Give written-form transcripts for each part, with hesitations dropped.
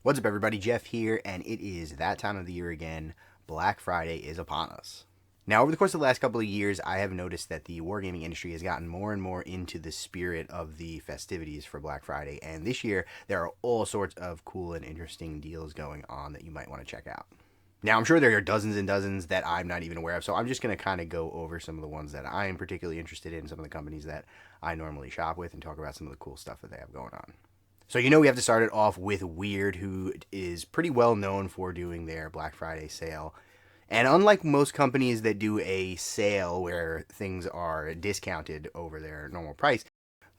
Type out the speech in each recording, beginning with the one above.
What's up, everybody? Jeff here, and it is that time of the year again. Black Friday is upon us. Now, over the course of the last couple of years, I have noticed that the wargaming industry has gotten more and more into the spirit of the festivities for Black Friday, and this year there are all sorts of cool and interesting deals going on that you might want to check out. Now, I'm sure there are dozens and dozens that I'm not even aware of, so I'm just going to kind of go over some of the ones that I am particularly interested in, some of the companies that I normally shop with, and talk about some of the cool stuff that they have going on. So we have to start it off with Wyrd, who is pretty well known for doing their Black Friday sale. And unlike most companies that do a sale where things are discounted over their normal price,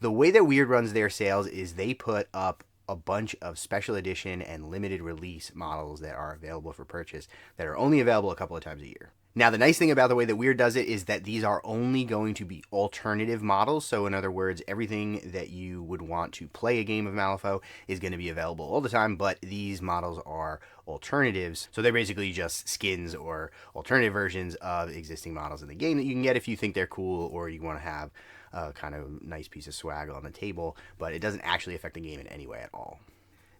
the way that Wyrd runs their sales is they put up a bunch of special edition and limited release models that are available for purchase that are only available a couple of times a year. Now, the nice thing about the way that Wyrd does it is that these are only going to be alternative models. So in other words, everything that you would want to play a game of Malifaux is going to be available all the time, but these models are alternatives. So they're basically just skins or alternative versions of existing models in the game that you can get if you think they're cool or you want to have a kind of nice piece of swag on the table, but it doesn't actually affect the game in any way at all.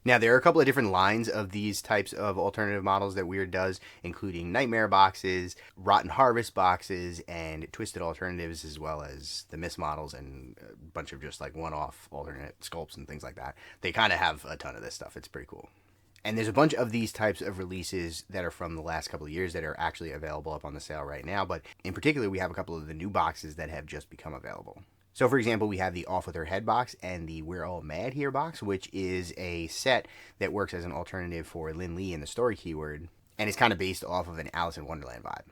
Now, there are a couple of different lines of these types of alternative models that Wyrd does, including Nightmare boxes, Rotten Harvest boxes, and Twisted Alternatives, as well as the Mist models and a bunch of just like one-off alternate sculpts and things like that. They kind of have a ton of this stuff. It's pretty cool. And there's a bunch of these types of releases that are from the last couple of years that are actually available up on the sale right now, but in particular, we have a couple of the new boxes that have just become available. So, for example, we have the Off With Her Head box and the We're All Mad Here box, which is a set that works as an alternative for Lin Lee in the story keyword, and it's kind of based off of an Alice in Wonderland vibe.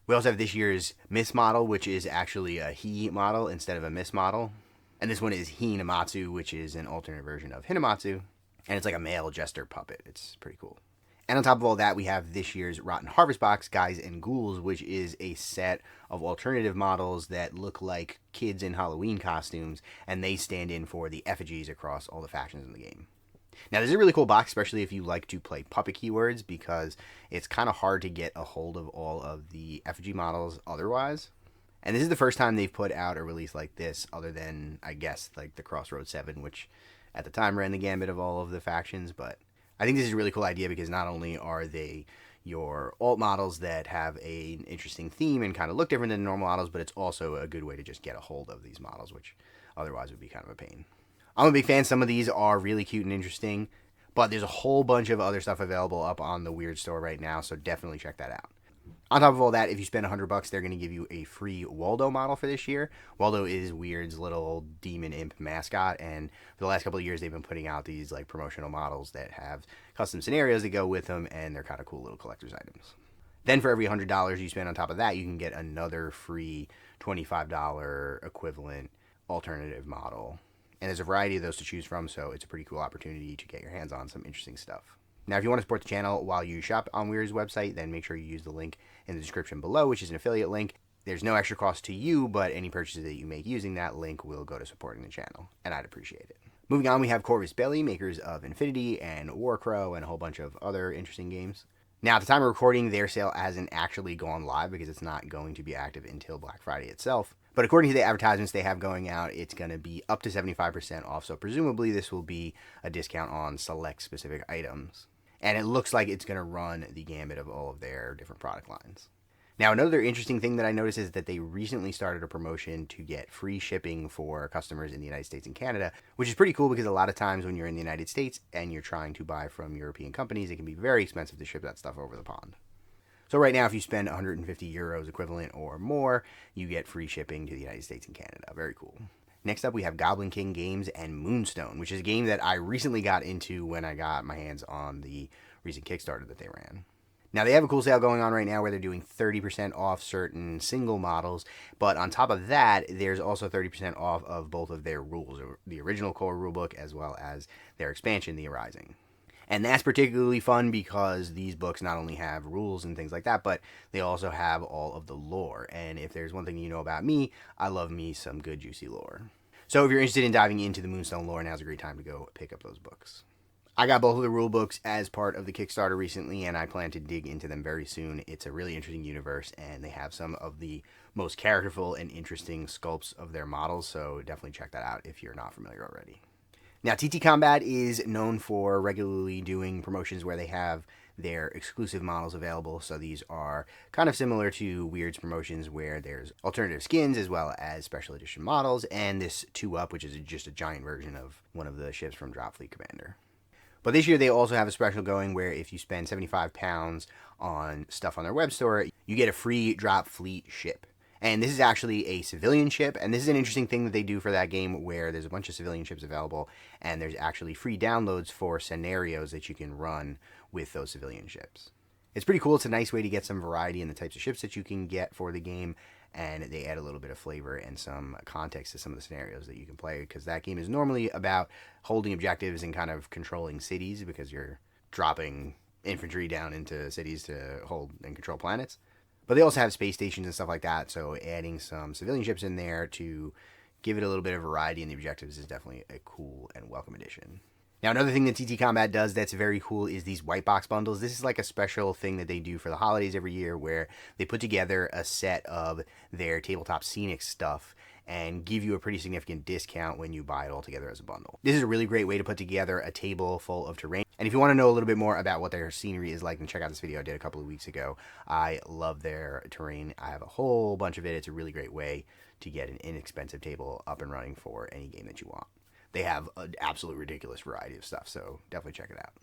We also have this year's Miss model, which is actually a he model instead of a Miss model. And this one is Hinamatsu, which is an alternate version of Hinamatsu, and it's like a male jester puppet. It's pretty cool. And on top of all that, we have this year's Rotten Harvest box, Guys and Ghouls, which is a set of alternative models that look like kids in Halloween costumes, and they stand in for the effigies across all the factions in the game. Now, this is a really cool box, especially if you like to play puppet keywords, because it's kind of hard to get a hold of all of the effigy models otherwise. And this is the first time they've put out a release like this, other than, I guess, like the Crossroads 7, which at the time ran the gambit of all of the factions, but I think this is a really cool idea because not only are they your alt models that have an interesting theme and kind of look different than normal models, but it's also a good way to just get a hold of these models, which otherwise would be kind of a pain. I'm a big fan. Some of these are really cute and interesting, but there's a whole bunch of other stuff available up on the Wyrd store right now, so definitely check that out. On top of all that, if you spend $100, they're going to give you a free Waldo model for this year. Waldo is Wyrd's little demon imp mascot, and for the last couple of years, they've been putting out these like promotional models that have custom scenarios that go with them, and they're kind of cool little collector's items. Then for every $100 you spend on top of that, you can get another free $25 equivalent alternative model. And there's a variety of those to choose from, so it's a pretty cool opportunity to get your hands on some interesting stuff. Now, if you want to support the channel while you shop on Wyrd's website, then make sure you use the link in the description below, which is an affiliate link. There's no extra cost to you, but any purchases that you make using that link will go to supporting the channel, and I'd appreciate it. Moving on, we have Corvus Belli, makers of Infinity and Warcrow and a whole bunch of other interesting games. Now, at the time of recording, their sale hasn't actually gone live because it's not going to be active until Black Friday itself. But according to the advertisements they have going out, it's going to be up to 75% off, so presumably this will be a discount on select specific items. And it looks like it's going to run the gambit of all of their different product lines. Now, another interesting thing that I noticed is that they recently started a promotion to get free shipping for customers in the United States and Canada, which is pretty cool because a lot of times when you're in the United States and you're trying to buy from European companies, it can be very expensive to ship that stuff over the pond. So right now, if you spend 150 euros equivalent or more, you get free shipping to the United States and Canada. Very cool. Next up, we have Goblin King Games and Moonstone, which is a game that I recently got into when I got my hands on the recent Kickstarter that they ran. Now, they have a cool sale going on right now where they're doing 30% off certain single models, but on top of that, there's also 30% off of both of their rules, the original core rulebook as well as their expansion, The Arising. And that's particularly fun because these books not only have rules and things like that, but they also have all of the lore. And if there's one thing you know about me, I love me some good juicy lore. So if you're interested in diving into the Moonstone lore, now's a great time to go pick up those books. I got both of the rule books as part of the Kickstarter recently, and I plan to dig into them very soon. It's a really interesting universe, and they have some of the most characterful and interesting sculpts of their models, so definitely check that out if you're not familiar already. Now, TT Combat is known for regularly doing promotions where they have their exclusive models available. So these are kind of similar to Wyrd's promotions where there's alternative skins as well as special edition models, and this 2-Up, which is just a giant version of one of the ships from Drop Fleet Commander. But this year they also have a special going where if you spend £75 on stuff on their web store, you get a free Drop Fleet ship. And this is actually a civilian ship, and this is an interesting thing that they do for that game where there's a bunch of civilian ships available, and there's actually free downloads for scenarios that you can run with those civilian ships. It's pretty cool. It's a nice way to get some variety in the types of ships that you can get for the game, and they add a little bit of flavor and some context to some of the scenarios that you can play, because that game is normally about holding objectives and kind of controlling cities, because you're dropping infantry down into cities to hold and control planets. But they also have space stations and stuff like that, so adding some civilian ships in there to give it a little bit of variety in the objectives is definitely a cool and welcome addition. Now, another thing that TT Combat does that's very cool is these white box bundles. This is like a special thing that they do for the holidays every year where they put together a set of their tabletop scenic stuff and give you a pretty significant discount when you buy it all together as a bundle. This is a really great way to put together a table full of terrain. And if you want to know a little bit more about what their scenery is like, then check out this video I did a couple of weeks ago. I love their terrain. I have a whole bunch of it. It's a really great way to get an inexpensive table up and running for any game that you want. They have an absolute ridiculous variety of stuff, so definitely check it out.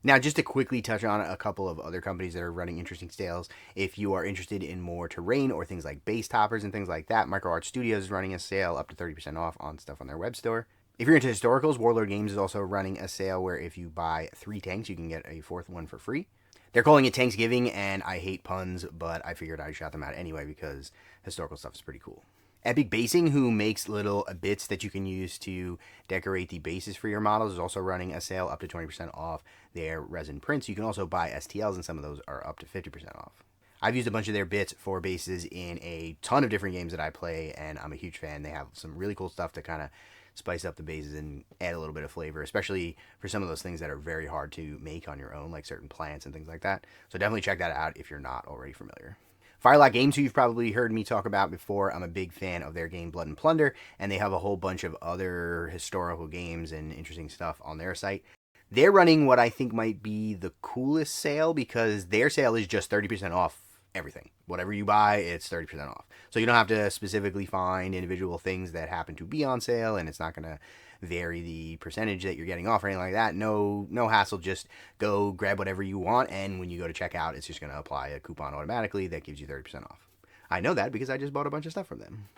Now, just to quickly touch on a couple of other companies that are running interesting sales. If you are interested in more terrain or things like base toppers and things like that, Micro Art Studios is running a sale up to 30% off on stuff on their web store. If you're into historicals, Wyrd Games is also running a sale where if you buy 3 tanks, you can get a 4th one for free. They're calling it Tanksgiving, and I hate puns, but I figured I'd shout them out anyway because historical stuff is pretty cool. Epic Basing, who makes little bits that you can use to decorate the bases for your models, is also running a sale up to 20% off their resin prints. You can also buy STLs, and some of those are up to 50% off. I've used a bunch of their bits for bases in a ton of different games that I play, and I'm a huge fan. They have some really cool stuff to kind of spice up the bases and add a little bit of flavor, especially for some of those things that are very hard to make on your own, like certain plants and things like that. So definitely check that out if you're not already familiar. Firelock Games, who you've probably heard me talk about before. I'm a big fan of their game Blood and Plunder, and they have a whole bunch of other historical games and interesting stuff on their site. They're running what I think might be the coolest sale, because their sale is just 30% off everything. Whatever you buy, it's 30% off. So you don't have to specifically find individual things that happen to be on sale, and it's not going to vary the percentage that you're getting off or anything like that. No hassle. Just go grab whatever you want, and when you go to checkout, it's just going to apply a coupon automatically that gives you 30% off. I know that because I just bought a bunch of stuff from them.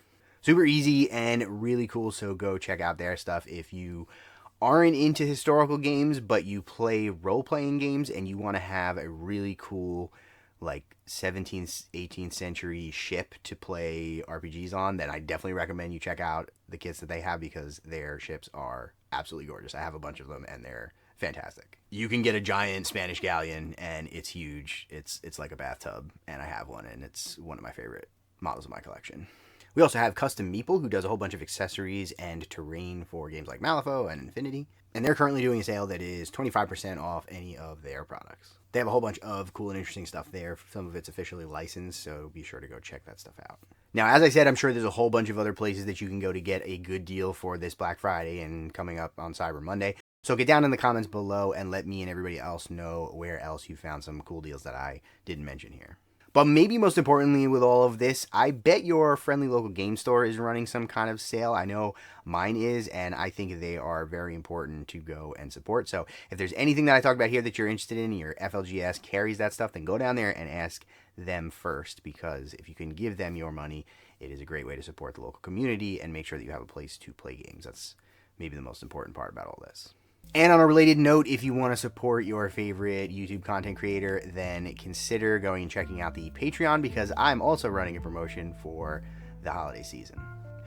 Super easy and really cool, so go check out their stuff. If you aren't into historical games, but you play role-playing games and you want to have a really cool, like 17th, 18th century ship to play RPGs on, then I definitely recommend you check out the kits that they have, because their ships are absolutely gorgeous. I have a bunch of them and they're fantastic. You can get a giant Spanish galleon and it's huge. It's like a bathtub, and I have one, and it's one of my favorite models of my collection. We also have Custom Meeple, who does a whole bunch of accessories and terrain for games like Malifaux and Infinity. And they're currently doing a sale that is 25% off any of their products. They have a whole bunch of cool and interesting stuff there. Some of it's officially licensed, so be sure to go check that stuff out. Now, as I said, I'm sure there's a whole bunch of other places that you can go to get a good deal for this Black Friday and coming up on Cyber Monday. So get down in the comments below and let me and everybody else know where else you found some cool deals that I didn't mention here. But maybe most importantly with all of this, I bet your friendly local game store is running some kind of sale. I know mine is, and I think they are very important to go and support. So if there's anything that I talked about here that you're interested in, your FLGS carries that stuff, then go down there and ask them first, because if you can give them your money, it is a great way to support the local community and make sure that you have a place to play games. That's maybe the most important part about all this. And on a related note, if you want to support your favorite YouTube content creator, then consider going and checking out the Patreon, because I'm also running a promotion for the holiday season.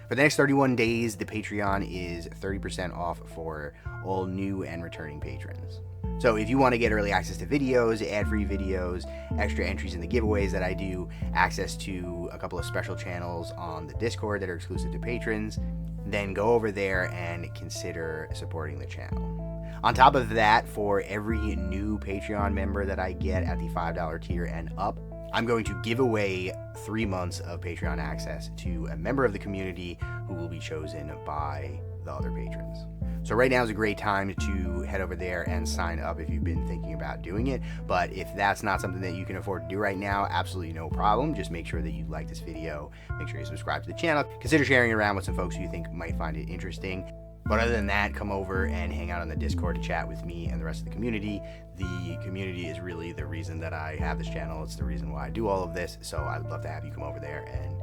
For the next 31 days, the Patreon is 30% off for all new and returning patrons. So if you want to get early access to videos, ad-free videos, extra entries in the giveaways that I do, access to a couple of special channels on the Discord that are exclusive to patrons, then go over there and consider supporting the channel. On top of that, for every new Patreon member that I get at the $5 tier and up, I'm going to give away 3 months of Patreon access to a member of the community who will be chosen by the other patrons. So right now is a great time to head over there and sign up if you've been thinking about doing it. But if that's not something that you can afford to do right now, absolutely no problem. Just make sure that you like this video, make sure you subscribe to the channel, consider sharing it around with some folks who you think might find it interesting. But other than that, come over and hang out on the Discord to chat with me and the rest of the community. The community is really the reason that I have this channel. It's the reason why I do all of this. So I'd love to have you come over there and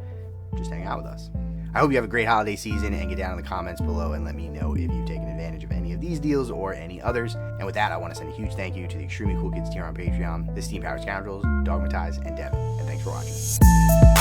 just hang out with us. I hope you have a great holiday season, and get down in the comments below and let me know if you've taken advantage of any of these deals or any others. And with that, I want to send a huge thank you to the extremely cool kids tier on Patreon, the Steam Powered Scoundrels, Dogmatize, and Devin. And thanks for watching.